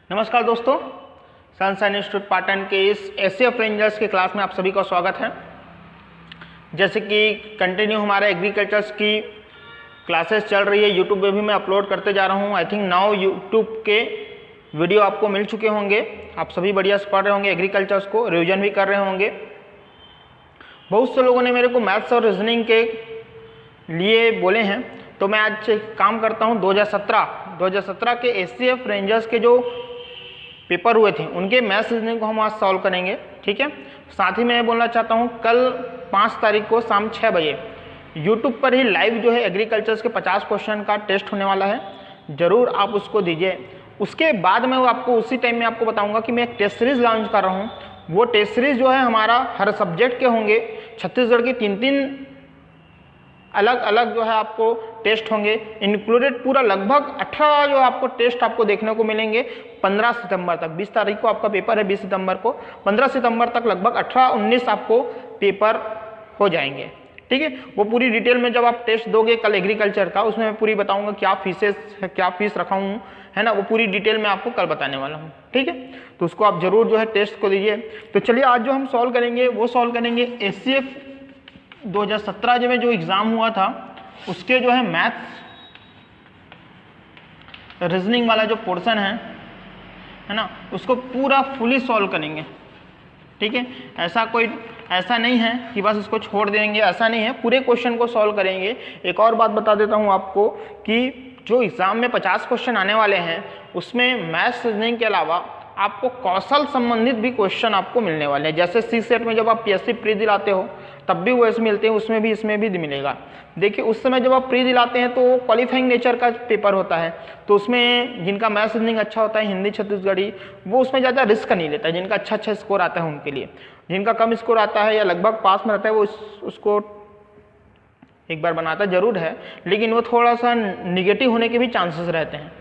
नमस्कार दोस्तों, sunshine institute Patan के इस एसएफ रेंजर्स के क्लास में आप सभी का स्वागत है। जैसे कि कंटिन्यू हमारा एग्रीकल्चर्स की क्लासेस चल रही है, यूट्यूब पे भी मैं अपलोड करते जा रहा हूँ। आई थिंक नाउ यूट्यूब के वीडियो आपको मिल चुके होंगे, आप सभी बढ़िया से पढ़ रहे होंगे, एग्रीकल्चर्स को रिविजन भी कर रहे होंगे। बहुत से लोगों ने मेरे को मैथ्स और रीजनिंग के लिए बोले हैं, तो मैं आज काम करता हूँ 2017 के एसएफ रेंजर्स के जो पेपर हुए थे उनके मैथ्स रीजनिंग को हम आज सॉल्व करेंगे। ठीक है, साथ ही मैं बोलना चाहता हूँ कल 5 तारीख को शाम 6 बजे यूट्यूब पर ही लाइव जो है एग्रीकल्चर्स के 50 क्वेश्चन का टेस्ट होने वाला है, ज़रूर आप उसको दीजिए। उसके बाद मैं आपको उसी टाइम में आपको बताऊंगा कि मैं एक टेस्ट सीरीज लॉन्च कर रहा हूँ। वो टेस्ट सीरीज जो है हमारा हर सब्जेक्ट के होंगे, छत्तीसगढ़ की 3 अलग अलग जो है आपको टेस्ट होंगे, इंक्लूडेड पूरा लगभग 18 जो आपको टेस्ट आपको देखने को मिलेंगे 15 सितंबर तक। 20 तारीख को आपका पेपर है, 20 सितंबर को, 15 सितंबर तक लगभग 18-19 आपको पेपर हो जाएंगे। ठीक है, वो पूरी डिटेल में जब आप टेस्ट दोगे कल एग्रीकल्चर का, उसमें मैं पूरी बताऊंगा क्या फीस रखा हूँ, है ना, वो पूरी डिटेल में आपको कल बताने वाला हूँ। ठीक है, तो उसको आप जरूर जो है टेस्ट को दीजिए। तो चलिए आज जो हम सॉल्व करेंगे वो सॉल्व करेंगे एसएफ 2017 में जो एग्जाम हुआ था उसके जो है मैथ्स रीजनिंग वाला जो पोर्शन है ना, उसको पूरा फुली सॉल्व करेंगे। ठीक है, ऐसा नहीं है कि बस इसको छोड़ देंगे, ऐसा नहीं है, पूरे क्वेश्चन को सॉल्व करेंगे। एक और बात बता देता हूं आपको कि जो एग्जाम में 50 क्वेश्चन आने वाले हैं उसमें मैथ्स रीजनिंग के अलावा आपको कौशल संबंधित भी क्वेश्चन आपको मिलने वाले हैं। जैसे सी सेट में जब आप पीएससी प्री दिलाते हो तब भी वैसे मिलते हैं, उसमें भी इसमें भी मिलेगा। देखिए उस समय जब आप प्री दिलाते हैं तो क्वालिफाइंग नेचर का पेपर होता है, तो उसमें जिनका मैथ्स रीजनिंग अच्छा होता है, हिंदी छत्तीसगढ़ी, वो उसमें ज़्यादा रिस्क नहीं लेता है। जिनका अच्छा स्कोर आता है उनके लिए, जिनका कम स्कोर आता है या लगभग पास में रहता है वो उसको एक बार बनाता जरूर है, लेकिन वो थोड़ा सा निगेटिव होने के भी चांसेस रहते हैं।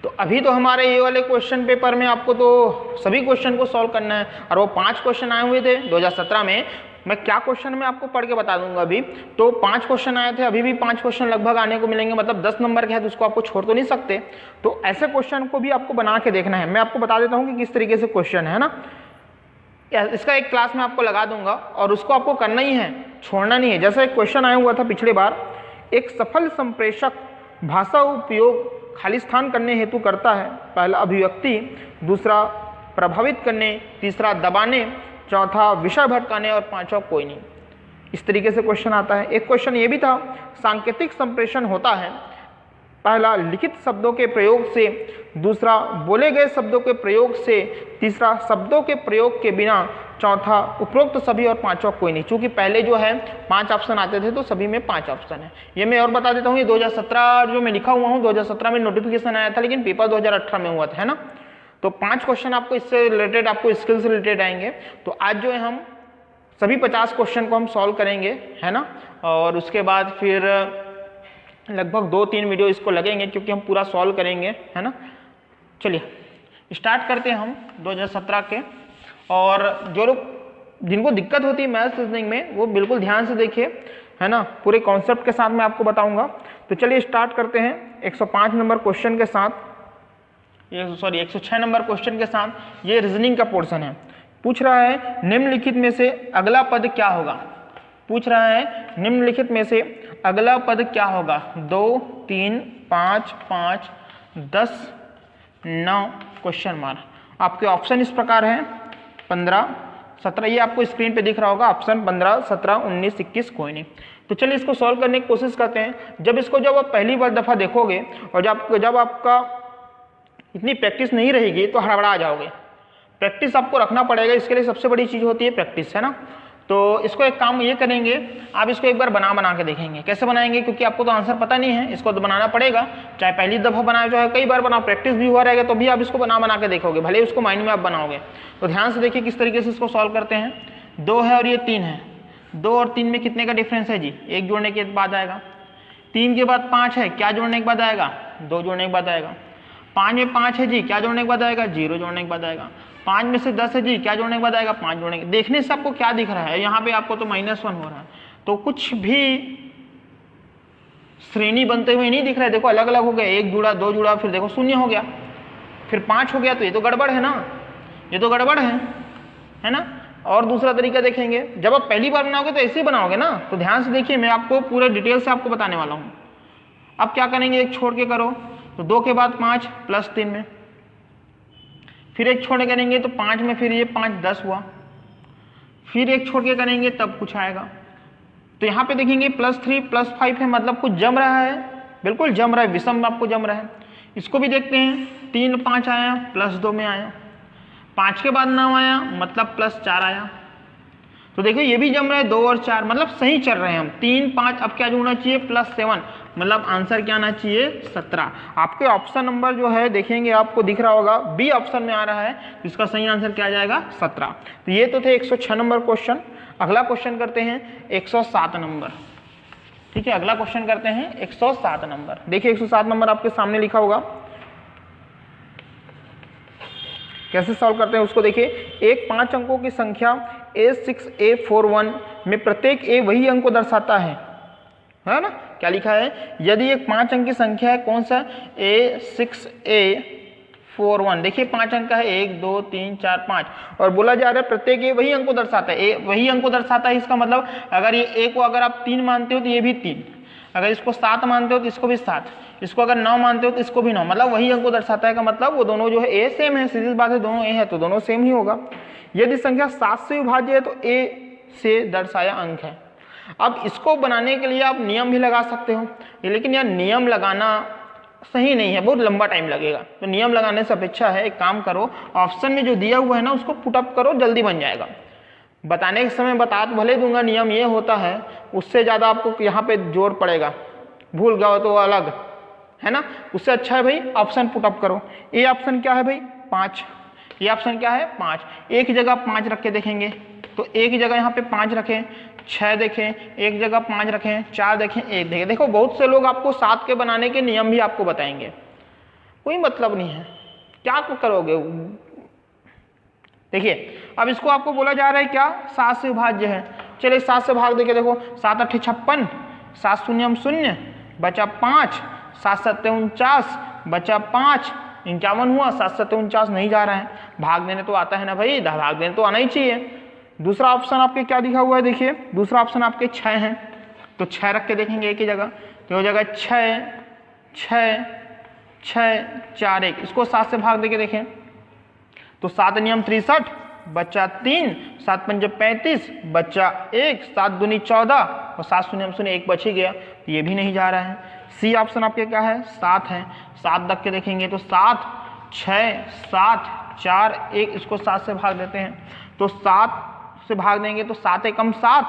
तो अभी तो हमारे ये वाले क्वेश्चन पेपर में आपको तो सभी क्वेश्चन को सॉल्व करना है, और वो 5 क्वेश्चन आए हुए थे 2017 में। मैं क्या क्वेश्चन में आपको पढ़ के बता दूंगा। अभी तो 5 क्वेश्चन आए थे, अभी भी 5 क्वेश्चन लगभग आने को मिलेंगे, मतलब 10 नंबर के है तो उसको आपको छोड़ तो नहीं सकते। तो ऐसे क्वेश्चन को भी आपको बना के देखना है। मैं आपको बता देता हूँ कि किस तरीके से क्वेश्चन है ना, इसका एक क्लास में आपको लगा दूंगा और उसको आपको करना ही है, छोड़ना नहीं है। जैसा एक क्वेश्चन आया हुआ था पिछली बार, एक सफल संप्रेषक भाषा उपयोग खालिस्तान करने हेतु करता है। पहला अभिव्यक्ति, दूसरा प्रभावित करने, तीसरा दबाने, चौथा विषय भटकाने और पांचवा कोई नहीं। इस तरीके से क्वेश्चन आता है। एक क्वेश्चन ये भी था, सांकेतिक संप्रेषण होता है पहला लिखित शब्दों के प्रयोग से, दूसरा बोले गए शब्दों के प्रयोग से, तीसरा शब्दों के प्रयोग के बिना, चौथा उपरोक्त सभी और पांचवा कोई नहीं। चूंकि पहले जो है 5 ऑप्शन आते थे तो सभी में 5 ऑप्शन है। ये मैं और बता देता हूँ, ये 2017 जो मैं लिखा हुआ हूँ 2017 में नोटिफिकेशन आया था, लेकिन पेपर 2018 में हुआ था, है ना। तो 5 क्वेश्चन आपको इससे रिलेटेड, आपको स्किल से रिलेटेड आएंगे। तो आज जो है हम सभी 50 क्वेश्चन को हम सॉल्व करेंगे, है ना, और उसके बाद फिर लगभग 2-3 वीडियो इसको लगेंगे क्योंकि हम पूरा सॉल्व करेंगे, है ना। चलिए स्टार्ट करते हैं हम 2017 के। और जो लोग जिनको दिक्कत होती है मैथ्स रीजनिंग में वो बिल्कुल ध्यान से देखिए, है ना, पूरे कॉन्सेप्ट के साथ मैं आपको बताऊंगा। तो चलिए स्टार्ट करते हैं 105 नंबर क्वेश्चन के साथ, 106 नंबर क्वेश्चन के साथ। ये रीजनिंग का पोर्शन है। पूछ रहा है निम्नलिखित में से अगला पद क्या होगा। पूछ रहा है निम्नलिखित में से अगला पद क्या होगा। 2, 3, 5, 5, 10, 9 क्वेश्चन मार्क। आपके ऑप्शन इस प्रकार हैं 15, 17, ये आपको स्क्रीन पे दिख रहा होगा ऑप्शन 15, 17, 19, 21 कोई नहीं। तो चलिए इसको सॉल्व करने की कोशिश करते हैं। जब आप पहली बार दफा देखोगे और जब आपका इतनी प्रैक्टिस नहीं रहेगी तो हड़बड़ा जाओगे। प्रैक्टिस आपको रखना पड़ेगा, इसके लिए सबसे बड़ी चीज़ होती है प्रैक्टिस, है ना। तो इसको एक काम ये करेंगे, आप इसको एक बार बना के देखेंगे। कैसे बनाएंगे, क्योंकि आपको तो आंसर पता नहीं है, इसको तो बनाना पड़ेगा। चाहे पहली दफ़ा बनाए, चाहे कई बार बनाओ, प्रैक्टिस भी हुआ रहेगा तो भी आप इसको बना के देखोगे, भले उसको माइंड में आप बनाओगे। तो ध्यान से देखिए किस तरीके से इसको सॉल्व करते हैं। 2 है और ये 3 है। 2 और 3 में कितने का डिफरेंस है जी, 1 जोड़ने के बाद आएगा। 3 के बाद 5 है, क्या जोड़ने के बाद आएगा, 2 जोड़ने के बाद आएगा। 5 में 5 है जी, क्या जोड़ने के बाद आएगा, 0 जोड़ने के बाद आएगा। 5 में से 10 है जी, क्या जोड़ने के बाद आएगा, 5 जोड़ने के। देखने से आपको क्या दिख रहा है, यहाँ पे आपको तो -1 हो रहा है, तो कुछ भी श्रेणी बनते हुए नहीं दिख रहा है। देखो अलग अलग हो गए, 1 जुड़ा, 2 जुड़ा, फिर देखो 0 हो गया। फिर 5 हो गया, तो ये तो गड़बड़ है ना, ये तो गड़बड़ है ना। और दूसरा तरीका देखेंगे, जब आप पहली बार बनाओगे तो ऐसे ही बनाओगे ना, तो ध्यान से देखिए, मैं आपको पूरे डिटेल से आपको बताने वाला हूँ। अब क्या करेंगे, एक छोड़ के करो, तो 2 के बाद 5 प्लस 3 में, फिर एक छोड़ के करेंगे तो 5 में, फिर ये 5 10 हुआ, फिर एक छोड़ के करेंगे तब कुछ आएगा। तो यहाँ पे देखेंगे +3 +5 है, मतलब कुछ जम रहा है, बिल्कुल जम रहा है, विषम में आपको जम रहा है। इसको भी देखते हैं, 3 5 आया, +2 में आया, 5 के बाद 9 आया, मतलब +4 आया। तो देखो ये भी जम रहा है, 2 और 4, मतलब सही चल रहे हैं हम। 3 5, अब क्या जुड़ना चाहिए, +7, मतलब आंसर क्या आना चाहिए, 17। आपके ऑप्शन नंबर जो है देखेंगे, आपको दिख रहा होगा बी ऑप्शन में आ रहा है, तो इसका सही आंसर क्या आ जाएगा, 17। तो ये तो थे 106 नंबर क्वेश्चन। अगला क्वेश्चन करते हैं 107 नंबर। ठीक है, अगला क्वेश्चन करते हैं 107 नंबर। देखिए 107 नंबर आपके सामने लिखा होगा, कैसे सॉल्व करते हैं उसको देखिए। एक 5 अंकों की संख्या A6 A41 में प्रत्येक A वही अंक को दर्शाता है ना। क्या लिखा है, यदि एक 5 अंक की संख्या है, कौन सा, A6 A41, देखिए 5 अंक का है, 1 2 3 4 5, और बोला जा रहा है प्रत्येक A वही अंक को दर्शाता है। A वही अंक को दर्शाता है, इसका मतलब अगर ये A को अगर आप 3 मानते हो तो ये भी 3, अगर इसको 7 मानते हो तो इसको भी 7, इसको अगर 9 मानते हो तो इसको भी 9, मतलब वही अंक को दर्शाता है का मतलब वो दोनों जो है A सेम है, सीधी बात है, दोनों A है तो दोनों सेम ही होगा। यदि संख्या 7 से विभाज्य है तो A से दर्शाया अंक है। अब इसको बनाने के लिए आप नियम भी लगा सकते हो, लेकिन यार नियम लगाना सही नहीं है, बहुत लंबा टाइम लगेगा। तो नियम लगाने से अपेक्षा है, एक काम करो, ऑप्शन में जो दिया हुआ है ना उसको पुटअप करो, जल्दी बन जाएगा। बताने के समय बता तो भले दूंगा, नियम ये होता है, उससे ज़्यादा आपको यहाँ पे जोर पड़ेगा, भूल गए तो अलग है ना। उससे अच्छा है भाई ऑप्शन पुटअप करो। ए ऑप्शन क्या है भाई, 5, ये ऑप्शन क्या है, 5। एक जगह 5 रख के देखेंगे, तो एक जगह यहाँ पे 5 रखें, 6 देखें, एक जगह 5 रखें, 4 देखें, 1 देखें। देखो बहुत से लोग आपको 7 के बनाने के नियम भी आपको बताएंगे, कोई मतलब नहीं है, क्या करोगे। देखिए अब इसको आपको बोला जा रहा है क्या, 7 से विभाज्य है। चलिए 7 से भाग देके देखो, 7 8 56, 7 0 0, बचा 5, 7 7 49, बचा 5, 51 हुआ, 7 7 49 नहीं जा रहा है, भाग देने तो आता है ना भाई, भाग देने तो आना ही चाहिए। दूसरा ऑप्शन आपके क्या दिखा हुआ है, देखिए दूसरा ऑप्शन आपके 6 है, तो 6 रख के देखेंगे एक ही जगह, तो हो जाएगा 6 6 6 4 1। इसको 7 से भाग देके देखें तो 7 नियम 63, बच्चा 3, 7 पंजे 35, बच्चा 1, 7 दूनी 14, और 7 शून्य शून्य 1 बच ही गया, तो ये भी नहीं जा रहा है। सी ऑप्शन आपके क्या है, 7 है। 7 रख के देखेंगे तो 7 6 7 4 1, इसको 7 से भाग देते हैं, तो 7 से भाग देंगे तो 7 एकम 7,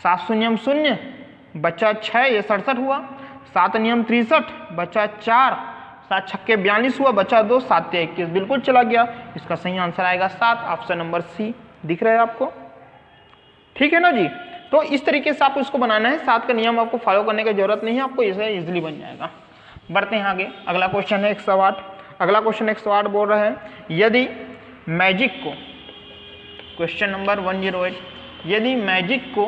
7 शून्य शून्य, बच्चा 6, ये 67 हुआ, 7 नियम 63, बच्चा 4, 7 छक्के 42 हुआ, बचा 2, 7 21, बिल्कुल चला गया। इसका सही आंसर आएगा 7, ऑप्शन नंबर सी। दिख रहा है आपको, ठीक है ना जी। तो इस तरीके से आपको इसको बनाना है, 7 का नियम आपको फॉलो करने की जरूरत नहीं है, आपको इसे इजीली बन जाएगा। बढ़ते हैं आगे, अगला क्वेश्चन है 108। अगला क्वेश्चन 108 बोल रहा है, यदि मैजिक को, क्वेश्चन नंबर 108, यदि मैजिक को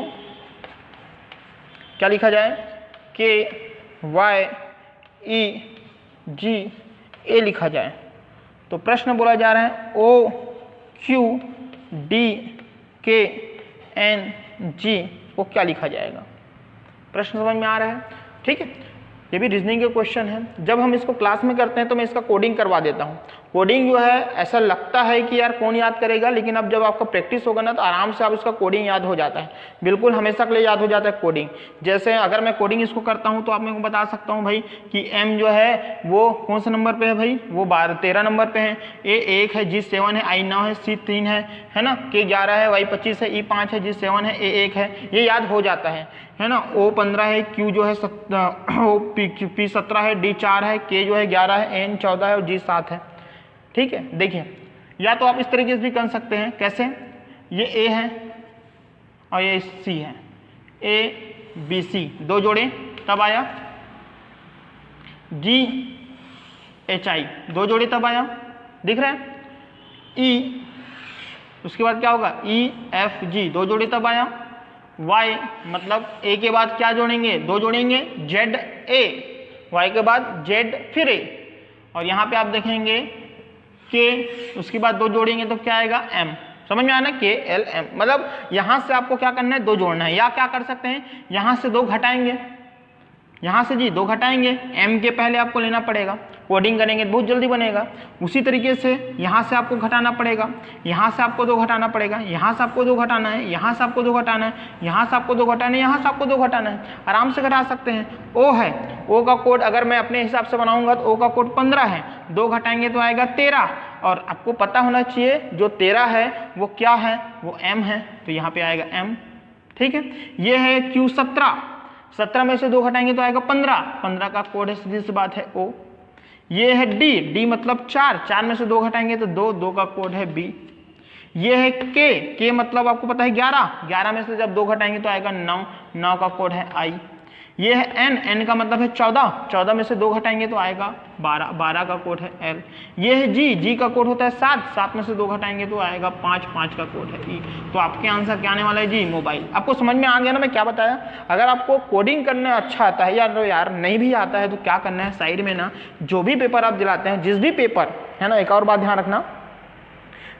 क्या लिखा जाए, KYEGA लिखा जाए, तो प्रश्न बोला जा रहा है OQDKNG को क्या लिखा जाएगा। प्रश्न समझ में आ रहा है, ठीक है। ये भी रीजनिंग के क्वेश्चन है। जब हम इसको क्लास में करते हैं तो मैं इसका कोडिंग करवा देता हूँ। कोडिंग जो है ऐसा लगता है कि यार कौन याद करेगा, लेकिन अब जब आपका प्रैक्टिस होगा ना तो आराम से आप इसका कोडिंग याद हो जाता है, बिल्कुल हमेशा के लिए याद हो जाता है कोडिंग। जैसे अगर मैं कोडिंग इसको करता हूँ तो आप मेरे को बता सकता हूँ भाई कि M जो है वो कौन से नंबर पे है भाई, वो 13 नंबर पे है, A 1 है, G 7 है, I 9 है, C 3 है ना, K 11 है, Y 25 है, E 5 है, G 7 है, A 1 है, ये याद हो जाता है ना। O 15 है, Q जो है P 17 है, D 4 है, K जो है 11 है, N 14 है और G 7 है, ठीक है। देखिए या तो आप इस तरीके से भी कर सकते हैं, कैसे, ये A है और ये C है, A B C 2 जोड़े तब आया, G H I 2 जोड़े तब आया, दिख रहा है, E उसके बाद क्या होगा, E F G 2 जोड़े तब आया, Y मतलब A के बाद क्या जोड़ेंगे, 2 जोड़ेंगे, Z A, Y के बाद Z फिर A, और यहाँ पे आप देखेंगे के, उसके बाद 2 जोड़ेंगे तो क्या आएगा m, समझ में आया ना, KLM। मतलब यहां से आपको क्या करना है, 2 जोड़ना है, या क्या कर सकते हैं यहां से 2 घटाएंगे, यहां से जी 2 घटाएंगे, m के पहले आपको लेना पड़ेगा, कोडिंग करेंगे बहुत जल्दी बनेगा। उसी तरीके से यहां से आपको घटाना पड़ेगा, यहां से आपको 2 घटाना पड़ेगा, यहां से आपको 2 घटाना है, यहां से आपको 2 घटाना है, यहां से आपको 2 घटाना है, यहां से आपको 2 घटाना है, आराम से घटा सकते हैं। O है, O का कोड अगर मैं अपने हिसाब से बनाऊंगा तो O का कोड 15 है, 2 घटाएंगे तो आएगा 13, और आपको पता होना चाहिए जो 13 है वो क्या है, वो m है, तो यहाँ पे आएगा m। ठीक है, ये है Q17, 17 में से 2 घटाएंगे तो आएगा 15, 15 का कोड है, सीधी सी बात है O। ये है D मतलब 4, 4 में से 2 घटाएंगे तो 2, 2 का कोड है B। ये है K मतलब आपको पता है 11, 11 में से जब 2 घटाएंगे तो आएगा 9, 9 का कोड है I। ये है N का मतलब है 14, 14 में से 2 घटाएंगे तो आएगा 12, 12 का कोड है L। ये है G का कोड होता है 7, 7 में से 2 घटाएंगे तो आएगा 5, 5 का कोड है E। तो आपके आंसर क्या आने वाला है जी, मोबाइल। आपको समझ में आ गया ना मैं क्या बताया। अगर आपको कोडिंग करना अच्छा आता है या यार नहीं भी आता है तो क्या करना है, साइड में ना जो भी पेपर आप दिलाते हैं, जिस भी पेपर है ना, एक और बात ध्यान रखना,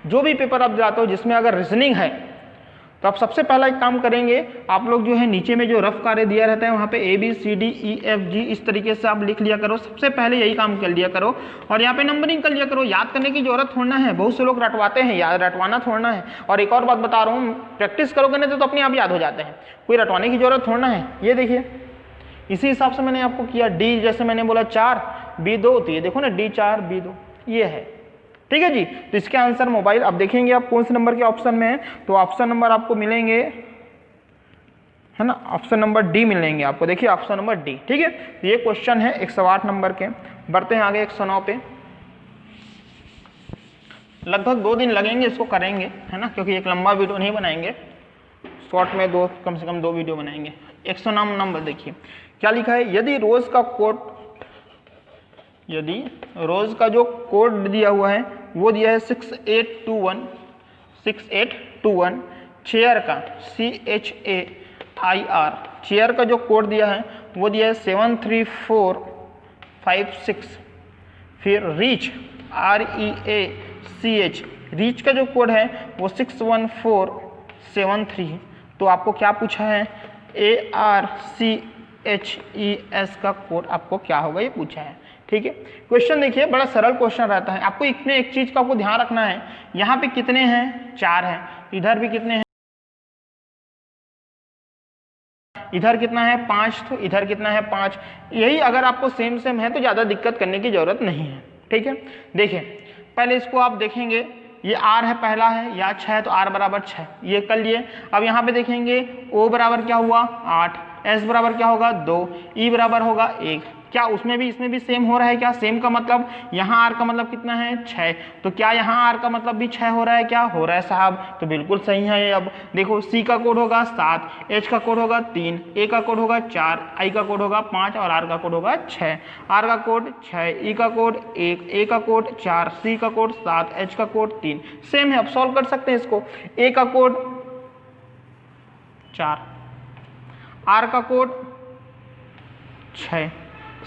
जो भी पेपर आप दिलाते हो जिसमें अगर रीजनिंग है तो आप सबसे पहला एक काम करेंगे, आप लोग जो है नीचे में जो रफ कार्य दिया रहता है वहाँ पे ABCDEFG इस तरीके से आप लिख लिया करो, सबसे पहले यही काम कर लिया करो, और यहाँ पे नंबरिंग कर लिया करो। याद करने की जरूरत थोड़ा है, बहुत से लोग रटवाते हैं, याद रटवाना थोड़ा है। और एक और बात बता रहा हूँ, प्रैक्टिस करोगे नहीं तो अपने आप याद हो जाते हैं, कोई रटवाने की जरूरत थोड़ा है। ये देखिए इसी हिसाब से मैंने आपको किया, D जैसे मैंने बोला 4 B2, तो ये देखो ना D4 B2 ये है। ठीक है जी, तो इसके आंसर मोबाइल। अब देखेंगे आप कौन से नंबर के ऑप्शन में है, तो ऑप्शन नंबर आपको मिलेंगे है ना, ऑप्शन नंबर D मिलेंगे आपको। देखिए ऑप्शन नंबर D। ठीक है, तो ये क्वेश्चन है 108 नंबर के। बढ़ते हैं आगे 109 पे। लगभग 2 दिन लगेंगे इसको करेंगे है ना, क्योंकि एक लंबा वीडियो नहीं बनाएंगे, शॉर्ट में कम से कम 2 वीडियो बनाएंगे। 109 नंबर देखिए क्या लिखा है, यदि रोज का जो कोड दिया हुआ है वो दिया है 6821 चेयर का CHAIR, चेयर का जो कोड दिया है वो दिया है 73456। फिर रीच REACH, रीच का जो कोड है वो 61473। तो आपको क्या पूछा है, ARCHES का कोड आपको क्या होगा ये पूछा है। ठीक है, क्वेश्चन देखिए बड़ा सरल क्वेश्चन रहता है। आपको इतने एक चीज का आपको ध्यान रखना है, यहाँ पे कितने हैं, 4 हैं, इधर भी कितने हैं, इधर कितना है 5, तो इधर कितना है 5। यही अगर आपको सेम सेम है तो ज़्यादा दिक्कत करने की जरूरत नहीं है। ठीक है, देखिए पहले इसको आप देखेंगे, ये R है पहला है, या 6 है तो R बराबर 6, ये कर लिए। अब यहाँ पे देखेंगे O बराबर क्या हुआ 8, S बराबर क्या होगा 2, E बराबर होगा 1। क्या उसमें भी इसमें भी सेम हो रहा है क्या, सेम का मतलब यहाँ R का मतलब कितना है 6, तो क्या यहाँ R का मतलब भी 6 हो रहा है, क्या हो रहा है साहब, तो बिल्कुल सही है ये। अब देखो C का कोड होगा 7, H का कोड होगा 3, A का कोड होगा 4, I का कोड होगा 5 और R का कोड होगा 6। R का कोड 6, E का कोड 1, A का कोड 4, C का कोड 7, H का कोड 3, सेम है। अब सॉल्व कर सकते हैं इसको। A का कोड 4, R का कोड 6,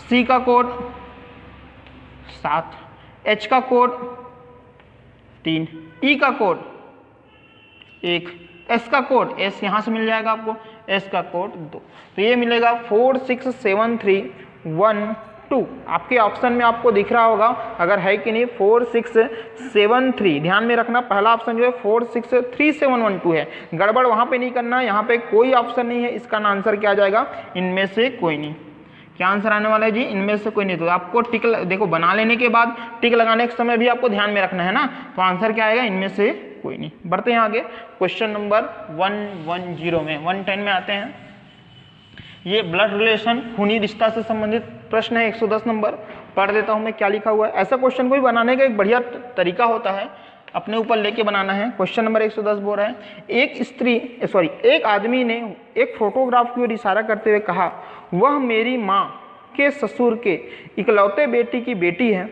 C का कोड 7, H का कोड 3, E का कोड 1, S का कोड, S यहाँ से मिल जाएगा आपको, S का कोड 2। तो ये मिलेगा 46731 आपके ऑप्शन में आपको दिख रहा होगा, अगर है कि नहीं 4673। ध्यान में रखना पहला ऑप्शन जो है 463712 है, गड़बड़ वहां पे नहीं करना। यहाँ पे कोई ऑप्शन नहीं है, इसका आंसर क्या आ जाएगा, इनमें से कोई नहीं। क्या आंसर आने वाला है जी, इनमें से कोई नहीं। तो आपको टिक देखो बना लेने के बाद टिक लगाने के समय भी आपको ध्यान में रखना है ना, तो आंसर क्या आएगा, इनमें से कोई नहीं। बढ़ते हैं आगे क्वेश्चन नंबर 110 में, 110 में आते हैं। ये ब्लड रिलेशन खूनी रिश्ता से संबंधित प्रश्न है, 110 नंबर। पढ़ देता हूं मैं क्या लिखा हुआ है। ऐसा क्वेश्चन को भी बनाने का एक बढ़िया तरीका होता है, अपने ऊपर लेके बनाना है। क्वेश्चन नंबर 110 बोल रहा है, एक आदमी ने एक फोटोग्राफ की ओर इशारा करते हुए कहा, वह मेरी माँ के ससुर के इकलौते बेटी की बेटी है,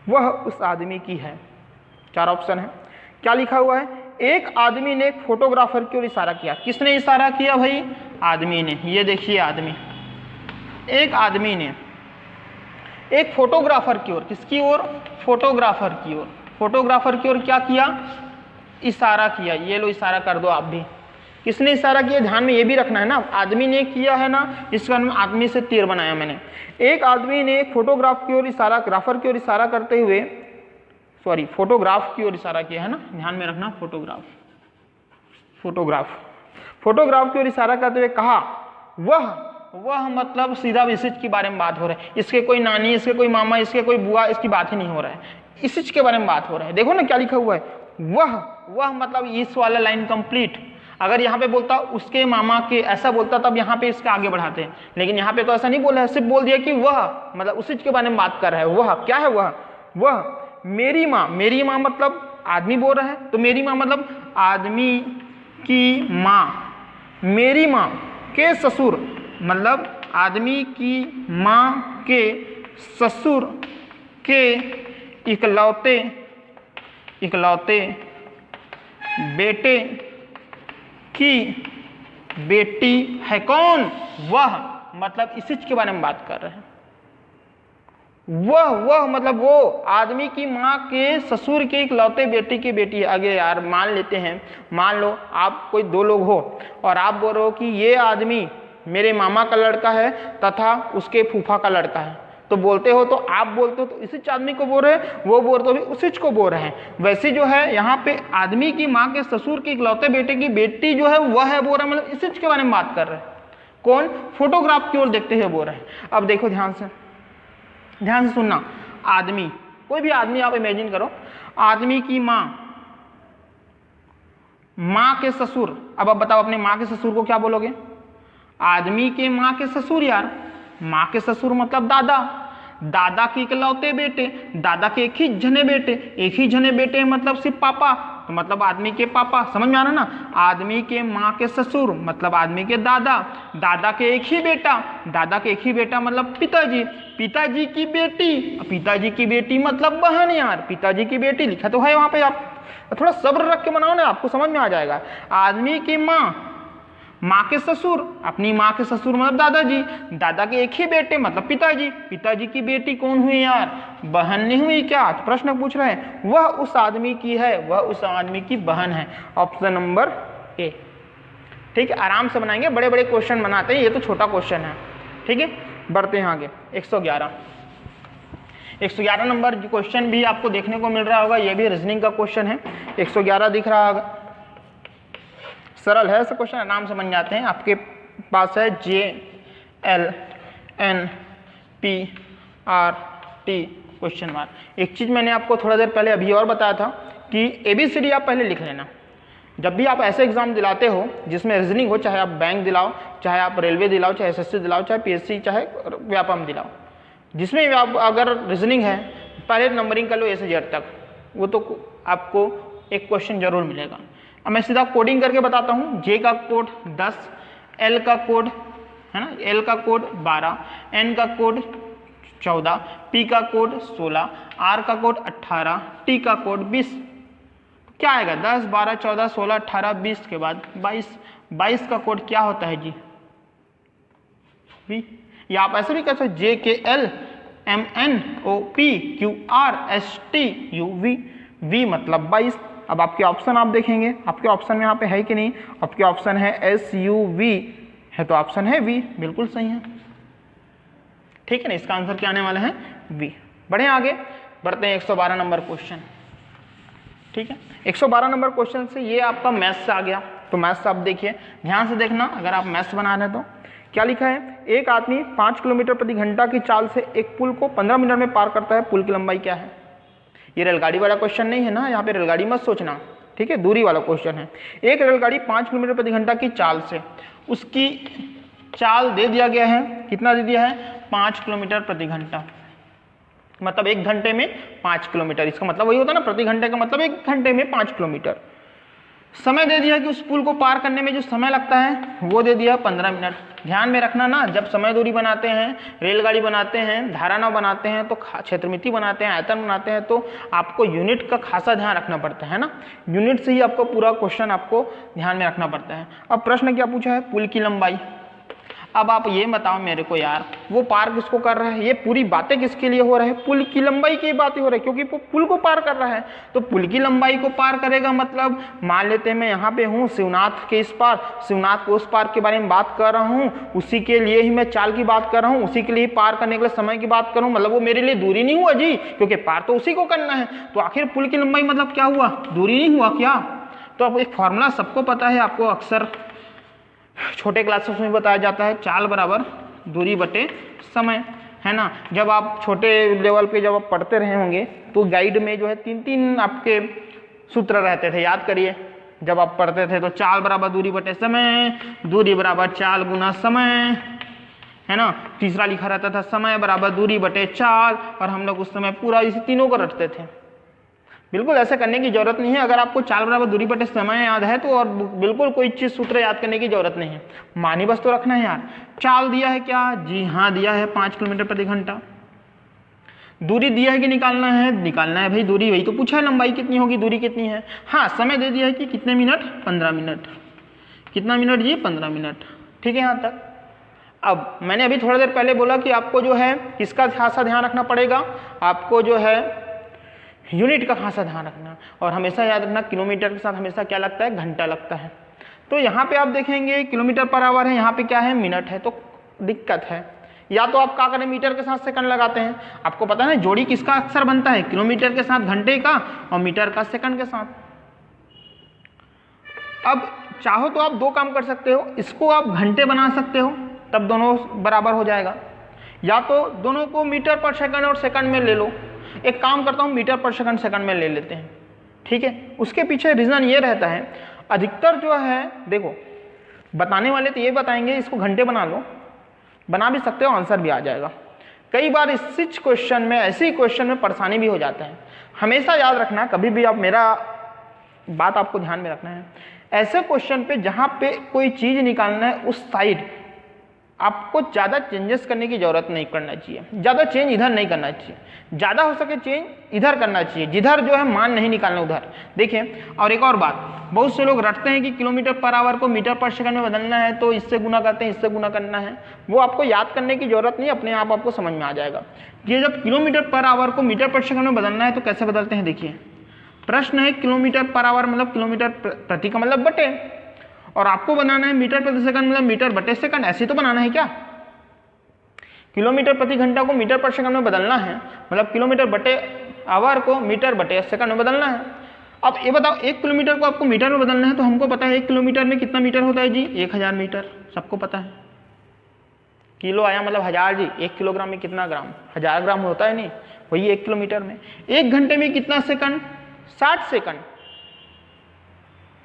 वह उस आदमी की है। 4 ऑप्शन है। क्या लिखा हुआ है, एक आदमी ने एक फोटोग्राफर की ओर इशारा किया। किसने इशारा किया भाई, आदमी ने। ये देखिए आदमी, एक आदमी ने एक फोटोग्राफर की ओर, किसकी ओर? फोटोग्राफर की ओर। फोटोग्राफर की ओर क्या किया? इशारा किया। ये लो इशारा कर दो आप भी। किसने इशारा किया? ध्यान में ये भी रखना है ना, आदमी ने किया है ना, इस कारण आदमी से तीर बनाया मैंने। एक आदमी ने फोटोग्राफ की ओर इशारा, ग्राफर की ओर इशारा करते हुए, सॉरी फोटोग्राफ की ओर इशारा किया है ना, ध्यान में रखना, फोटोग्राफ, फोटोग्राफ, फोटोग्राफ की ओर इशारा करते हुए कहा वह मतलब सीधा इसिच के बारे में बात हो रहा है। इसके कोई नानी, इसके कोई मामा, इसके कोई बुआ, इसकी बात ही नहीं हो रहा है, इसिच के बारे में बात हो रहा है। देखो ना क्या लिखा हुआ है, वह मतलब इस वाला लाइन कंप्लीट। अगर यहाँ पे बोलता उसके मामा के, ऐसा बोलता तब यहाँ पे इसका आगे बढ़ाते हैं, लेकिन यहाँ पे तो ऐसा नहीं बोला है, सिर्फ बोल दिया कि वह मतलब उसिच के बारे में बात कर रहा है। वह क्या है? वह मेरी माँ, मेरी माँ मतलब आदमी बोल रहा है, तो मेरी माँ मतलब आदमी की माँ, मेरी माँ के ससुर मतलब आदमी की माँ के ससुर के इकलौते बेटे की बेटी है। कौन? वह मतलब इसिच के बारे में बात कर रहे हैं। वह मतलब वो आदमी की माँ के ससुर के इकलौते बेटी की बेटी है। आगे यार मान लेते हैं, मान लो आप कोई दो लोग हो और आप बोल रहे हो कि ये आदमी मेरे मामा का लड़का है तथा उसके फूफा का लड़का है, तो बोलते हो, तो आप बोलते हो तो इसी आदमी को बोल रहे हैं, वो बोल तो भी उसी को बोल रहे हैं। वैसे जो है यहाँ पे आदमी की माँ के ससुर के इकलौते बेटे की बेटी जो है वह है बोल रहा है, मतलब इसी के बारे में बात कर रहे हैं। कौन? फोटोग्राफ की ओर देखते हुए बोल रहे हैं। अब देखो ध्यान से सुनना, आदमी, कोई भी आदमी आप इमेजिन करो, आदमी की माँ, माँ के ससुर। अब आप बताओ अपने माँ के ससुर को क्या बोलोगे? आदमी के माँ के ससुर यार, माँ के ससुर मतलब दादा, दादा के इकलौते बेटे, दादा के एक ही जने बेटे मतलब सिर्फ पापा, तो मतलब आदमी के पापा। समझ में आ रहा ना? आदमी के माँ के ससुर मतलब आदमी के दादा, दादा के एक ही बेटा मतलब पिताजी, पिताजी की बेटी मतलब बहन यार, पिताजी की बेटी लिखा तो है वहां पे, आप थोड़ा सब्र रख के बनाओ ना, आपको समझ में आ जाएगा। आदमी की माँ के ससुर, अपनी माँ के ससुर मतलब दादाजी, दादा के एक ही बेटे मतलब पिताजी, पिताजी की बेटी कौन हुई यार? बहन नहीं हुई क्या? तो प्रश्न पूछ रहे हैं, वह उस आदमी की है, वह उस आदमी की बहन है। Option number A. ठीक है, आराम से बनाएंगे, बड़े बड़े क्वेश्चन बनाते हैं, ये तो छोटा क्वेश्चन है। ठीक है, बढ़ते हैं आगे। 111 नंबर क्वेश्चन भी आपको देखने को मिल रहा होगा, ये भी रीजनिंग का क्वेश्चन है। 111 दिख रहा होगा, सरल है ऐसा क्वेश्चन, आराम से बन जाते हैं। आपके पास है JLNPRT क्वेश्चन मार्क। एक चीज मैंने आपको थोड़ा देर पहले अभी और बताया था कि ABCD आप पहले लिख लेना। जब भी आप ऐसे एग्जाम दिलाते हो जिसमें रीजनिंग हो, चाहे आप बैंक दिलाओ, चाहे आप रेलवे दिलाओ, चाहे SSC दिलाओ, चाहे PSC, चाहे व्यापम दिलाओ, जिसमें अगर रीजनिंग है पहले नंबरिंग कर लो A से Z तक, वो तो आपको एक क्वेश्चन जरूर मिलेगा। अब मैं सीधा कोडिंग करके बताता हूँ। J का कोड 10, L का कोड है ना, L का कोड 12, N का कोड 14, P का कोड 16, R का कोड 18, T का कोड 20। क्या आएगा? 10, 12, 14, 16, 18, 20 के बाद 22। 22 का कोड क्या होता है जी? V। या आप ऐसे भी कह सकते JKLMNOPQRSTUV, V मतलब 22। अब आपके ऑप्शन आप देखेंगे, आपके ऑप्शन में यहाँ पे है कि नहीं? आपके ऑप्शन है SUV है, तो ऑप्शन है V, बिल्कुल सही है। ठीक है ना, इसका आंसर क्या आने वाला है? V। बढ़े आगे, बढ़ते हैं 112 नंबर क्वेश्चन। ठीक है, 112 नंबर क्वेश्चन से ये आपका मैथ्स से आ गया, तो मैथ्स आप देखिए, ध्यान से देखना अगर आप मैथ्स बना रहे हैं तो। क्या लिखा है? एक आदमी 5 किलोमीटर प्रति घंटा की चाल से एक पुल को 15 मिनट में पार करता है, पुल की लंबाई क्या है? ये रेलगाड़ी वाला क्वेश्चन नहीं है ना, यहाँ पे रेलगाड़ी मत सोचना, ठीक है, दूरी वाला क्वेश्चन है। एक रेलगाड़ी 5 किलोमीटर प्रति घंटा की चाल से, उसकी चाल दे दिया गया है, कितना दे दिया है? 5 किलोमीटर प्रति घंटा, मतलब 1 घंटे में 5 किलोमीटर। इसका मतलब वही होता है ना, प्रति घंटे का मतलब 1 घंटे में 5 किलोमीटर। समय दे दिया कि उस पुल को पार करने में जो समय लगता है वो दे दिया 15 मिनट। ध्यान में रखना ना, जब समय दूरी बनाते हैं, रेलगाड़ी बनाते हैं, धारणा बनाते हैं, तो क्षेत्रमिति बनाते हैं, आयतन बनाते हैं, तो आपको यूनिट का खासा ध्यान रखना पड़ता है ना। यूनिट से ही आपको पूरा क्वेश्चन आपको ध्यान में रखना पड़ता है। अब प्रश्न क्या पूछा है? पुल की लंबाई। अब आप ये बताओ मेरे को यार, वो पार किसको कर रहा है, ये पूरी बातें किसके लिए हो रही है, पुल की लंबाई की बातें हो रही है, क्योंकि वो पुल को पार कर रहा है। तो पुल की लंबाई को पार करेगा मतलब मान लेते हैं मैं यहाँ पे हूँ शिवनाथ के इस पार, शिवनाथ को उस पार के बारे में बात कर रहा हूँ, उसी के लिए ही मैं चाल की बात कर रहा हूँ, उसी के लिए पार करने के लिए समय की बात करूँ, मतलब वो मेरे लिए दूरी नहीं हुआ जी, क्योंकि पार तो उसी को करना है। तो आखिर पुल की लंबाई मतलब क्या हुआ, दूरी नहीं हुआ क्या। तो अब एक फॉर्मूला सबको पता है, आपको अक्सर छोटे क्लासेस में बताया जाता है, चाल बराबर दूरी बटे समय, है ना। जब आप छोटे लेवल पे जब आप पढ़ते रहे होंगे तो गाइड में जो है 3 आपके सूत्र रहते थे, याद करिए। जब आप पढ़ते थे तो चाल बराबर दूरी बटे समय, दूरी बराबर चाल गुना समय, है ना। तीसरा लिखा रहता था समय बराबर दूरी बटे चाल, और हम लोग उस समय पूरा इसी तीनों को रटते थे। बिल्कुल ऐसा करने की जरूरत नहीं है। अगर आपको चाल बराबर दूरी बटे समय याद है तो और बिल्कुल कोई चीज सूत्र याद करने की जरूरत नहीं है, मानी बस तो रखना है यार। चाल दिया है क्या, जी हाँ दिया है 5 किलोमीटर प्रति घंटा। दूरी दिया है कि निकालना है, निकालना है भाई दूरी, वही तो पूछा है लंबाई कितनी होगी, दूरी कितनी है। हाँ समय दे दिया है कि कितने मिनट, 15 मिनट। कितना मिनट जी, 15 मिनट, ठीक है यहाँ तक। अब मैंने अभी थोड़ा देर पहले बोला कि आपको जो है किसका खासा ध्यान रखना पड़ेगा, आपको जो है यूनिट का खासा ध्यान रखना, और हमेशा याद रखना किलोमीटर के साथ हमेशा क्या लगता है, घंटा लगता है। तो यहाँ पे आप देखेंगे किलोमीटर पर आवर है, यहाँ पे क्या है, मिनट है, तो दिक्कत है। या तो आप क्या करें, मीटर के साथ सेकंड लगाते हैं। आपको पता है जोड़ी किसका अक्सर बनता है, किलोमीटर के साथ घंटे का और मीटर का सेकंड के साथ। अब चाहो तो आप 2 काम कर सकते हो, इसको आप घंटे बना सकते हो, तब दोनों बराबर हो जाएगा, या तो दोनों को मीटर पर सेकंड और सेकंड में ले लो। एक काम करता हूँ, मीटर पर सेकंड सेकंड में ले लेते हैं, ठीक है। उसके पीछे रीजन ये रहता है, अधिकतर जो है देखो बताने वाले तो ये बताएंगे इसको घंटे बना लो, बना भी सकते हो, आंसर भी आ जाएगा। कई बार इस क्वेश्चन में, ऐसे क्वेश्चन में परेशानी भी हो जाता है। हमेशा याद रखना, कभी भी आप मेरा बात आपको ध्यान में रखना है, ऐसे क्वेश्चन पे जहाँ पे कोई चीज निकालना है उस साइड आपको ज़्यादा चेंजेस करने की जरूरत नहीं करना चाहिए, ज़्यादा चेंज इधर नहीं करना चाहिए, ज़्यादा हो सके चेंज इधर करना चाहिए, जिधर जो है मान नहीं निकालना उधर। देखिए और एक और बात, बहुत से लोग रटते हैं कि किलोमीटर पर आवर को मीटर पर सेकंड में बदलना है तो इससे गुना करते हैं, इससे गुना करना है। वो आपको याद करने की जरूरत नहीं, अपने आप आपको समझ में आ जाएगा। ये जब किलोमीटर पर आवर को मीटर पर सेकंड में बदलना है तो कैसे बदलते हैं, देखिए प्रश्न है किलोमीटर पर आवर मतलब किलोमीटर प्रति का मतलब बटे, और आपको बनाना है मीटर प्रति सेकंड मतलब मीटर बटे सेकंड, ऐसे तो बनाना है क्या। किलोमीटर प्रति घंटा को मीटर पर सेकंड में बदलना है, मतलब किलोमीटर बटे आवर को मीटर बटे सेकंड में बदलना है। अब ये बताओ 1 किलोमीटर को आपको मीटर में बदलना है, तो हमको पता है 1 किलोमीटर में कितना मीटर होता है जी, 1000 मीटर, सबको पता है। किलो आया मतलब 1000 जी, 1 किलोग्राम में कितना ग्राम, 1000 ग्राम होता है नहीं, वही 1 किलोमीटर में। 1 घंटे में कितना सेकंड, 60 सेकंड।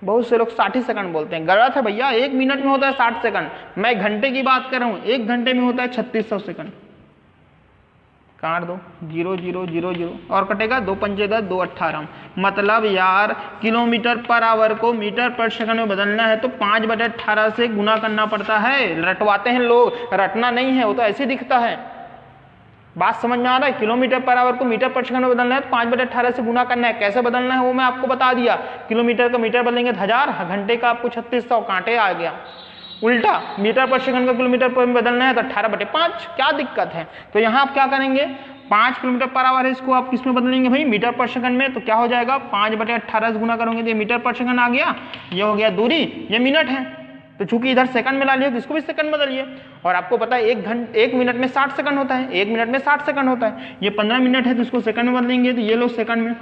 बहुत से लोग 60 सेकंड बोलते हैं, गलत है भैया, 1 मिनट में होता है 60 सेकंड, मैं घंटे की बात कर रहा हूं, 1 घंटे में होता है 3600 सेकंड। काट दो 0 0 0 0 और कटेगा 2 पंजे 10 2 18, मतलब यार किलोमीटर पर आवर को मीटर पर सेकंड में बदलना है तो 5/18 से गुना करना पड़ता है। रटवाते हैं लोग, रटना नहीं है, वो तो ऐसे दिखता है। बात समझ में आ रहा है, किलोमीटर पर आवर को मीटर पर सेकंड में बदलना है तो 5/18 से गुना करना है। कैसे बदलना है वो मैं आपको बता दिया, किलोमीटर का मीटर बदलेंगे 1000, घंटे का आपको 3600, कांटे आ गया। उल्टा मीटर पर सेकंड का किलोमीटर पर बदलना है तो 18/5, क्या दिक्कत है। तो यहाँ आप क्या करेंगे, 5 किलोमीटर पर आवर है, इसको आप किस में बदलेंगे भाई, मीटर पर सेकंड में, तो क्या हो जाएगा 5/18 से गुना करोगे तो ये मीटर पर सेकंड आ गया, ये हो गया दूरी, ये मिनट है। तो चूंकि इधर सेकंड में ला लिया तो इसको भी सेकंड में बदलिए। और आपको पता है 1 मिनट में 60 सेकंड होता है, 1 मिनट में 60 सेकंड होता है, ये 15 मिनट है तो इसको सेकंड में बदलेंगे तो ये लो सेकंड में।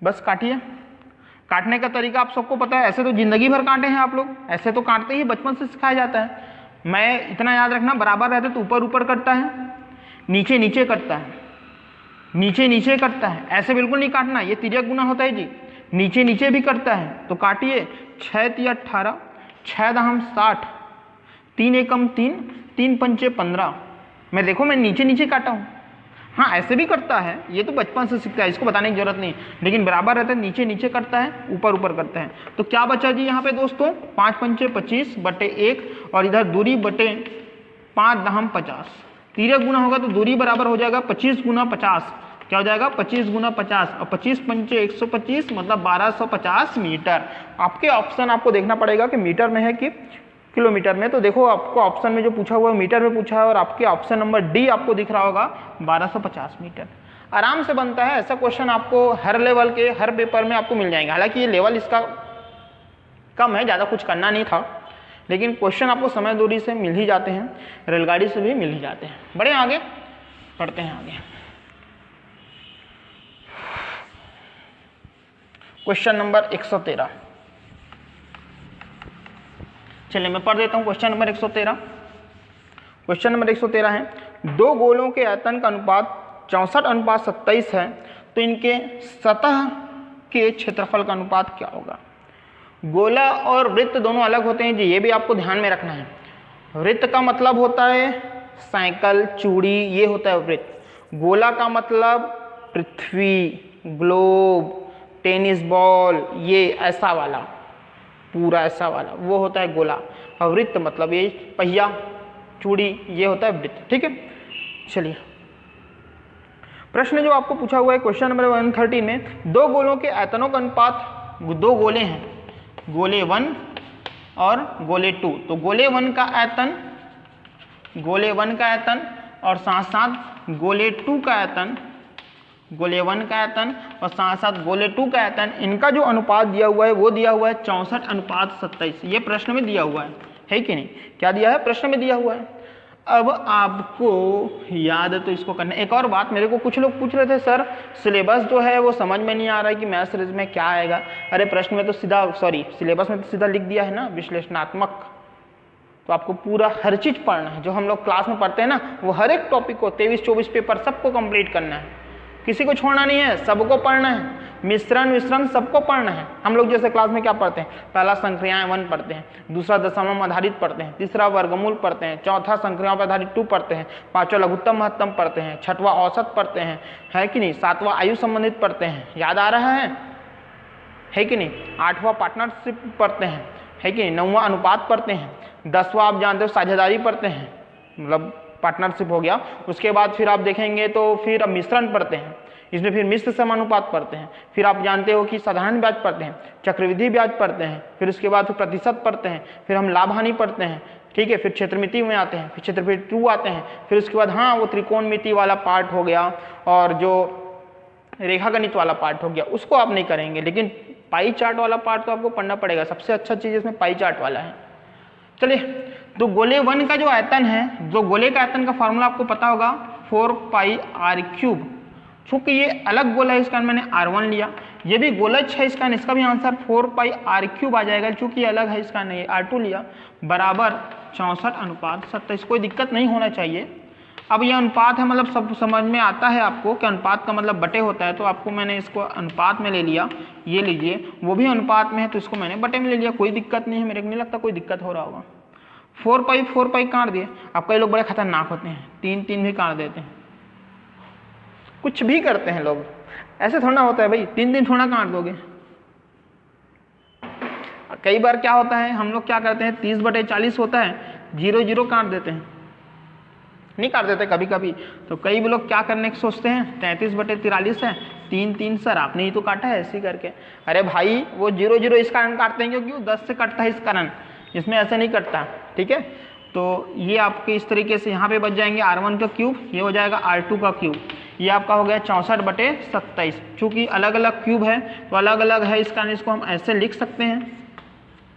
बस काटिए। काटने का तरीका आप सबको पता है, ऐसे तो जिंदगी भर काटे हैं आप लोग, ऐसे तो काटते ही बचपन से सिखाया जाता है। मैं इतना याद रखना, बराबर रहता है तो ऊपर ऊपर कटता है, नीचे नीचे कटता है, नीचे नीचे कटता है, ऐसे बिल्कुल नहीं काटना, ये तिर्यक गुना होता है जी, नीचे नीचे भी करता है। तो काटिए, 6 × 18, 6 × 60, 3 एकम 3, 3 पंचे 15। मैं देखो मैं नीचे नीचे काटा हूँ, हाँ ऐसे भी करता है, ये तो बचपन से सीखता है, इसको बताने की जरूरत नहीं, लेकिन बराबर रहता है, नीचे नीचे करता है, ऊपर ऊपर करता है। तो क्या बचा जी यहाँ पे दोस्तों, 5 पंचे 25/1, और इधर दूरी बटे 5 × 50। तिर्यक गुना होगा तो दूरी बराबर हो जाएगा 25 × 50, क्या हो जाएगा 25 × 50, और 25 पंचे 125 मतलब 1250 मीटर। आपके ऑप्शन आपको देखना पड़ेगा कि मीटर में है कि किलोमीटर में। तो देखो आपको ऑप्शन में जो पूछा हुआ है मीटर में पूछा है और आपके ऑप्शन नंबर डी आपको दिख रहा होगा 1250 मीटर। आराम से बनता है, ऐसा क्वेश्चन आपको हर लेवल के हर पेपर में आपको मिल जाएंगे। हालांकि ये लेवल इसका कम है, ज़्यादा कुछ करना नहीं था, लेकिन क्वेश्चन आपको समय दूरी से मिल ही जाते हैं, रेलगाड़ी से भी मिल ही जाते हैं। बड़े आगे पढ़ते हैं। आगे क्वेश्चन नंबर 113, चलिए मैं पढ़ देता हूँ क्वेश्चन नंबर 113। क्वेश्चन नंबर 113 है, दो गोलों के आयतन का अनुपात 64:27 है, तो इनके सतह के क्षेत्रफल का अनुपात क्या होगा। गोला और वृत्त दोनों अलग होते हैं जी, ये भी आपको ध्यान में रखना है। वृत्त का मतलब होता है साइकिल, चूड़ी, ये होता है वृत्त। गोला का मतलब पृथ्वी, ग्लोब, टेनिस बॉल, ये ऐसा वाला, पूरा ऐसा वाला, वो होता है गोला। और वृत्त मतलब ये पहिया, चूड़ी, ये होता है वृत्त। ठीक है, चलिए प्रश्न जो आपको पूछा हुआ है क्वेश्चन नंबर 113 में, दो गोलों के आयतनों का अनुपात, दो गोले हैं, गोले 1 और गोले 2, तो गोले 1 का आयतन, गोले 1 का आयतन और साथ साथ गोले 2 का आयतन, गोले 1 का आयतन और साथ साथ गोले 2 का आयतन, इनका जो अनुपात दिया हुआ है वो दिया हुआ है 64:27। ये प्रश्न में दिया हुआ है कि नहीं? क्या दिया है? प्रश्न में दिया हुआ है। अब आपको याद है तो इसको करना। एक और बात, मेरे को कुछ लोग पूछ रहे थे सर सिलेबस जो है वो समझ में नहीं आ रहा है कि मैथ सीरीज में क्या आएगा। अरे प्रश्न में तो सीधा, सॉरी सिलेबस में तो सीधा लिख दिया है ना विश्लेषणात्मक, तो आपको पूरा हर चीज़ पढ़ना है। जो हम लोग क्लास में पढ़ते हैं ना, वो हर एक टॉपिक को 23-24 पेपर सबको कंप्लीट करना है, किसी को छोड़ना नहीं है, सबको पढ़ना है। मिश्रण विश्रण सबको पढ़ना है। हम लोग जैसे क्लास में क्या पढ़ते हैं, पहला संक्रियाएं 1 पढ़ते हैं, दूसरा दशमलव आधारित पढ़ते हैं, तीसरा वर्गमूल पढ़ते हैं, चौथा संक्रियाओं पर आधारित 2 पढ़ते हैं, पांचवा लघुत्तम महत्तम पढ़ते हैं, छठवां औसत पढ़ते हैं, है कि नहीं, सातवां आयु संबंधित पढ़ते हैं, याद आ रहा है कि नहीं, आठवां पार्टनरशिप पढ़ते हैं, है कि नहीं, नौवां अनुपात पढ़ते हैं, 10वां आप जानते हो साझेदारी पढ़ते हैं, मतलब पार्टनरशिप हो गया। उसके बाद फिर आप देखेंगे तो फिर मिश्रण पढ़ते हैं, इसमें फिर मिश्र समानुपात पढ़ते हैं, फिर आप जानते हो कि साधारण ब्याज पढ़ते हैं, चक्रवृद्धि ब्याज पढ़ते हैं, फिर उसके बाद फिर प्रतिशत पढ़ते हैं, फिर हम लाभ हानि पढ़ते हैं, ठीक है, फिर क्षेत्रमिति में आते हैं, फिर क्षेत्रफल 2 आते हैं, फिर उसके बाद हाँ वो त्रिकोणमिति वाला पार्ट हो गया और जो रेखा गणित वाला पार्ट हो गया, उसको आप नहीं करेंगे, लेकिन पाई चार्ट वाला पार्ट तो आपको पढ़ना पड़ेगा। सबसे अच्छा चीज़ इसमें पाई चार्ट वाला है। चलिए, तो गोले 1 का जो आयतन है, जो गोले का आयतन का फॉर्मूला आपको पता होगा 4πr³। चूंकि ये अलग गोला है इसका मैंने R1 लिया, ये भी गोलज है इसका भी आंसर 4πr³ आ जाएगा, चूंकि अलग है इसका नहीं, R2 लिया, बराबर 64:27। कोई दिक्कत नहीं होना चाहिए। अब ये अनुपात है, मतलब सब समझ में आता है आपको कि अनुपात का मतलब बटे होता है, तो आपको मैंने इसको अनुपात में ले लिया। ये लीजिए, वो भी अनुपात में है तो इसको मैंने बटे में ले लिया, कोई दिक्कत नहीं है, मेरे को नहीं लगता कोई दिक्कत हो रहा होगा। 4π काट दिए। अब कई लोग बड़े खतरनाक होते हैं, 3 भी काट देते हैं, कुछ भी करते हैं लोग, ऐसे थोड़ा होता है भाई, 3 थोड़ा काट दोगे। कई बार क्या होता है, हम लोग क्या करते हैं, 30/40 होता है, 0 काट देते हैं, नहीं काट देते कभी कभी। तो कई लोग क्या करने की सोचते हैं, 33/43 है, 3 सर आपने ही तो काटा है, ऐसे करके। अरे भाई वो 0 इस कारण काटते हैं क्योंकि 10 से कटता है इस कारण, इसमें ऐसे नहीं कटता, ठीक है। तो ये आपके इस तरीके से यहाँ पे बच जाएंगे R1 का क्यूब, ये हो जाएगा R2 का क्यूब, ये आपका हो गया 64/27। चूँकि अलग अलग क्यूब है तो अलग अलग है, इस कारण इसको हम ऐसे लिख सकते हैं,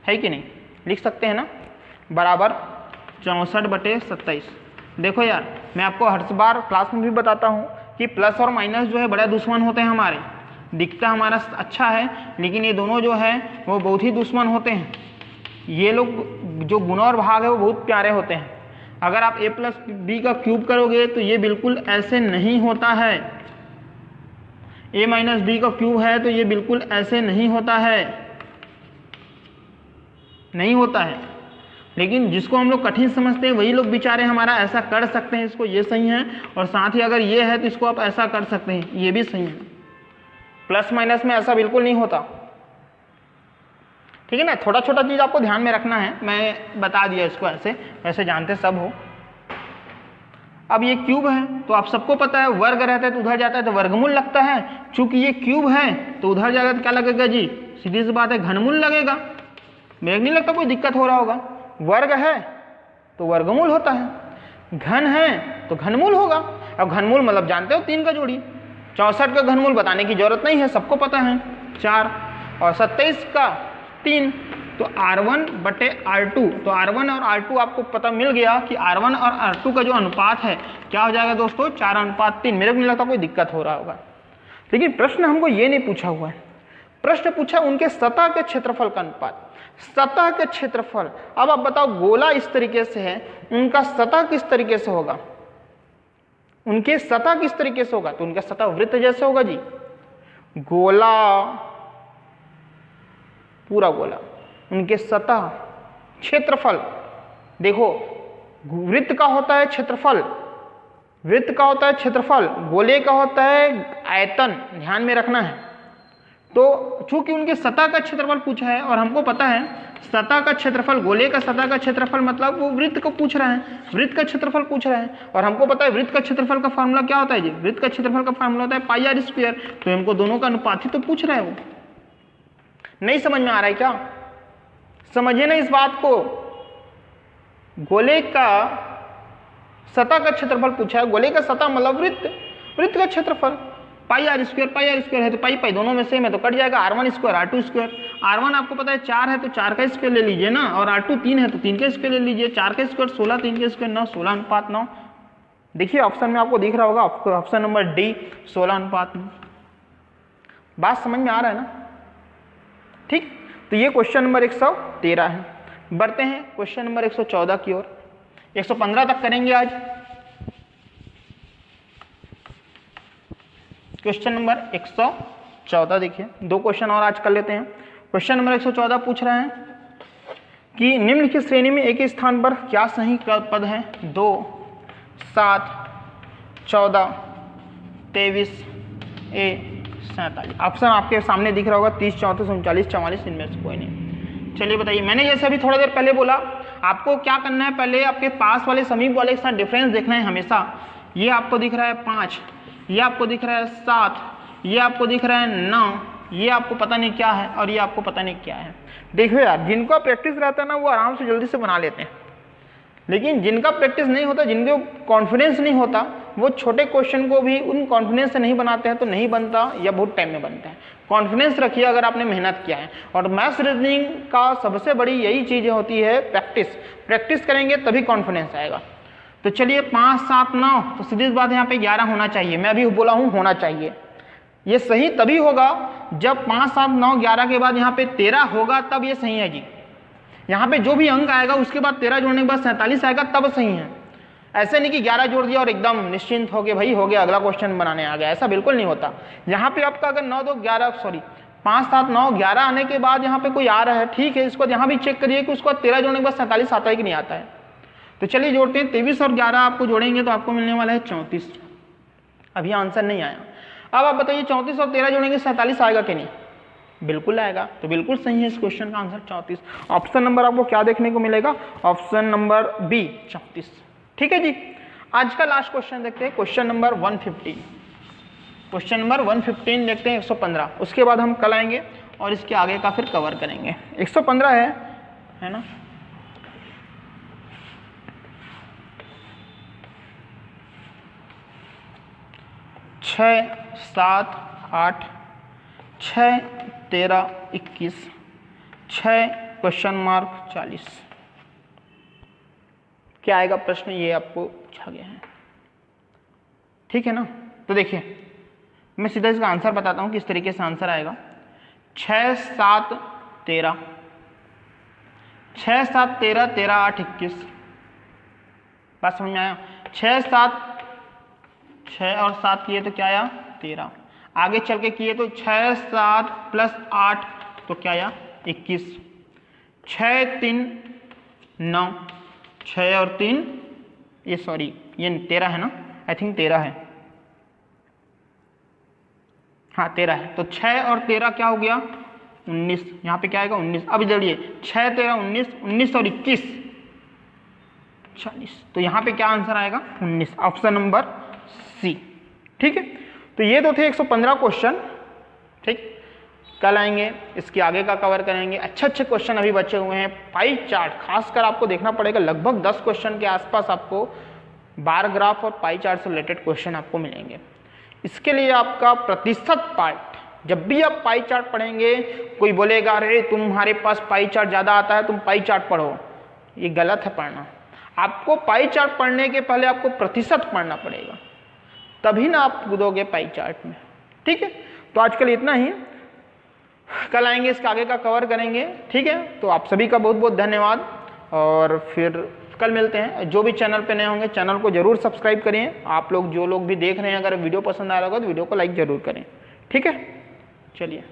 है कि नहीं, लिख सकते हैं ना, बराबर 64/27। देखो यार, मैं आपको हर बार क्लास में भी बताता हूँ कि प्लस और माइनस जो है बड़ा दुश्मन होते हैं हमारे। दिखता हमारा अच्छा है, लेकिन ये दोनों जो है वो बहुत ही दुश्मन होते हैं। ये लोग जो गुणा और भाग है वो बहुत प्यारे होते हैं। अगर आप a+b का क्यूब करोगे तो ये बिल्कुल ऐसे नहीं होता है, a-b का क्यूब है तो ये बिल्कुल ऐसे नहीं होता है, नहीं होता है। लेकिन जिसको हम लोग कठिन समझते हैं वही लोग बेचारे हमारा ऐसा कर सकते हैं, इसको ये सही है, और साथ ही अगर ये है तो इसको आप ऐसा कर सकते हैं, ये भी सही है। प्लस माइनस में ऐसा बिल्कुल नहीं होता, ठीक है ना। छोटा छोटा चीज़ आपको ध्यान में रखना है, मैं बता दिया इसको, ऐसे वैसे जानते सब हो। अब ये क्यूब है तो आप सबको पता है, वर्ग रहता है तो उधर जाता है तो वर्गमूल लगता है। चूंकि ये क्यूब है तो उधर जाएगा तो क्या लगेगा जी, सीधी सी बात है घनमूल लगेगा। मेरे नहीं लगता कोई दिक्कत हो रहा होगा। वर्ग है तो वर्गमूल होता है, घन है तो घनमूल होगा। अब घनमूल मतलब जानते हो 3 का जोड़ी। 64 का घनमूल बताने की जरूरत नहीं है, सबको पता है 4, और 27 का 3, तो R1 बटे R2, तो R1 और R2 आपको पता मिल गया कि R1 और R2 का जो अनुपात है क्या हो जाएगा दोस्तों, 4:3। मेरे को नहीं लगता कोई दिक्कत हो रहा होगा। लेकिन प्रश्न हमको ये नहीं पूछा हुआ है, प्रश्न पूछा उनके सतह के क्षेत्रफल का अनुपात, सतह के क्षेत्रफल। अब आप बताओ गोला इस तरीके से है, उनका सतह किस तरीके से होगा, उनके सतह किस तरीके से होगा, तो उनका सतह वृत्त जैसे होगा जी। गोला पूरा गोला, उनके सतह क्षेत्रफल, देखो वृत्त का होता है क्षेत्रफल, वृत्त का होता है क्षेत्रफल, गोले का होता है आयतन, ध्यान में रखना है। तो चूंकि उनके सतह का क्षेत्रफल पूछा है और हमको पता है सतह का क्षेत्रफल, गोले का सतह का क्षेत्रफल मतलब वो वृत्त को पूछ रहा है, वृत्त का क्षेत्रफल पूछ रहा है, और हमको पता है वृत्त का क्षेत्रफल का फार्मूला क्या होता है जी, वृत्त का क्षेत्रफल का फार्मूला होता है पाई आर स्क्वायर। तो हमको दोनों का अनुपात ही तो पूछ रहा है वो। नहीं समझ में आ रहा है क्या, समझिए ना इस बात को। गोले का सतह का क्षेत्रफल पूछा है, गोले का सतह मतलब वृत्त, वृत्त का क्षेत्रफल पाई आर स्क्वायर है, तो पाई पाई दोनों में सेम है तो कट जाएगा, R1 square R2 square. R1 आपको पता है 4 है तो 4 का स्क्वायर ले लीजिए ना, और R2 3 है तो 3 का स्क्वायर ले लीजिए, 4 का स्क्वायर 16, 3 का स्क्वायर 9, 16:9। देखिए ऑप्शन में आपको दिख रहा होगा, ऑप्शन नंबर डी 16:9। बात समझ में आ रहा है ना, ठीक। तो ये क्वेश्चन नंबर 113 है। बढ़ते हैं क्वेश्चन नंबर 114 की ओर, 115 तक करेंगे आज। क्वेश्चन नंबर 114 देखिए, 2 क्वेश्चन और आज कर लेते हैं। क्वेश्चन नंबर 114 पूछ रहे हैं कि निम्नलिखित श्रेणी में एक ही स्थान पर क्या सही पद है, 2, 7, 14, 23, A 47। ऑप्शन आपके सामने दिख रहा होगा 30, 34, 39, 44, इनमें से कोई नहीं। चलिए बताइए, मैंने जैसे अभी थोड़ा देर पहले बोला आपको क्या करना है, पहले आपके पास वाले समीप वाले के साथ डिफरेंस देखना है हमेशा। ये आपको दिख रहा है 5, ये आपको दिख रहा है 7, ये आपको दिख रहा है 9, ये आपको पता नहीं क्या है, और ये आपको पता नहीं क्या है। देखो यार, जिनको प्रैक्टिस रहता है ना वो आराम से जल्दी से बना लेते हैं, लेकिन जिनका प्रैक्टिस नहीं होता, जिनको कॉन्फिडेंस नहीं होता, वो छोटे क्वेश्चन को भी उन कॉन्फिडेंस से नहीं बनाते हैं तो नहीं बनता, या बहुत टाइम में बनता है। कॉन्फिडेंस रखिए अगर आपने मेहनत किया है। और मैथ्स रीजनिंग का सबसे बड़ी यही चीज़ होती है प्रैक्टिस, प्रैक्टिस करेंगे तभी कॉन्फिडेंस आएगा। तो चलिए 5, 7, 9, तो सीधी बात यहाँ पे 11 होना चाहिए। मैं अभी बोला हूँ होना चाहिए, ये सही तभी होगा जब 5, 7, 9, 11 के बाद यहाँ पे 13 होगा, तब ये सही है जी। यहाँ पे जो भी अंक आएगा उसके बाद 13 जोड़ने के बाद 47 आएगा, तब सही है। ऐसे नहीं कि 11 जोड़ दिया और एकदम निश्चिंत हो गए, भाई हो गया अगला क्वेश्चन बनाने आ गया, ऐसा बिल्कुल नहीं होता। यहाँ पे आपका अगर 9, 2, 11 सॉरी 5, 7, 9, 11 आने के बाद यहाँ पे कोई आ रहा है, ठीक है, इसको यहाँ भी चेक करिए कि उसको 13 जोड़ने के बाद 47 आता है कि नहीं आता है। तो चलिए जोड़ते हैं, 23 और 11 आपको जोड़ेंगे तो आपको मिलने वाला है 34। अभी आंसर नहीं आया। अब आप बताइए 34 और 13 जोड़ेंगे 47 आएगा कि नहीं, बिल्कुल आएगा। तो बिल्कुल सही है इस क्वेश्चन का आंसर 34। ऑप्शन नंबर आपको क्या देखने को मिलेगा, ऑप्शन नंबर बी 34। ठीक है जी, आज का लास्ट क्वेश्चन देखते हैं, क्वेश्चन नंबर 115। क्वेश्चन नंबर 115 देखते हैं 115, उसके बाद हम कल आएंगे और इसके आगे का फिर कवर करेंगे। 115 है ना, छः 7 8 6 13 21 6 क्वेश्चन मार्क 40। क्या आएगा प्रश्न, ये आपको पूछा गया है, ठीक है ना। तो देखिए मैं सीधा इसका आंसर बताता हूँ किस तरीके से आंसर आएगा। 6 7 13, 6 7 13, 13 8 21। बात समझ में आया। 6 7 6 और 7 किए तो क्या आया 13, आगे चल के किए तो 6 7 प्लस 8 तो क्या आया 21, 6 3 9, 6 और 3 ये सॉरी ये 13 है ना, आई थिंक 13 है, हाँ 13 है। तो 6 और 13 क्या हो गया 19, यहाँ पे क्या आएगा 19। अब जल्दी 6 13 19, 19 और 21 40, तो यहाँ पे क्या आंसर आएगा 19, ऑप्शन नंबर सी। ठीक है, तो ये तो थे 115 क्वेश्चन। ठीक, कल आएंगे, इसके आगे का कवर करेंगे। अच्छे अच्छे क्वेश्चन अभी बचे हुए हैं। पाई चार्ट खासकर आपको देखना पड़ेगा, लगभग 10 क्वेश्चन के आसपास आपको बार ग्राफ और पाई चार्ट से रिलेटेड क्वेश्चन आपको मिलेंगे। इसके लिए आपका प्रतिशत पार्ट, जब भी आप पाई चार्ट पढ़ेंगे, कोई बोलेगा अरे तुम्हारे पास पाई चार्ट ज़्यादा आता है तुम पाई चार्ट पढ़ो, ये गलत है पढ़ना। आपको पाई चार्ट पढ़ने के पहले आपको प्रतिशत पढ़ना पड़ेगा, तभी ना आप कूदोगे पाई चार्ट में। ठीक है, तो आज के लिए इतना ही, कल आएंगे इसका आगे का कवर करेंगे। ठीक है, तो आप सभी का बहुत बहुत धन्यवाद और फिर कल मिलते हैं। जो भी चैनल पे नए होंगे चैनल को जरूर सब्सक्राइब करिए। आप लोग जो लोग भी देख रहे हैं, अगर वीडियो पसंद आ रहा होगा तो वीडियो को लाइक जरूर करें। ठीक है, चलिए।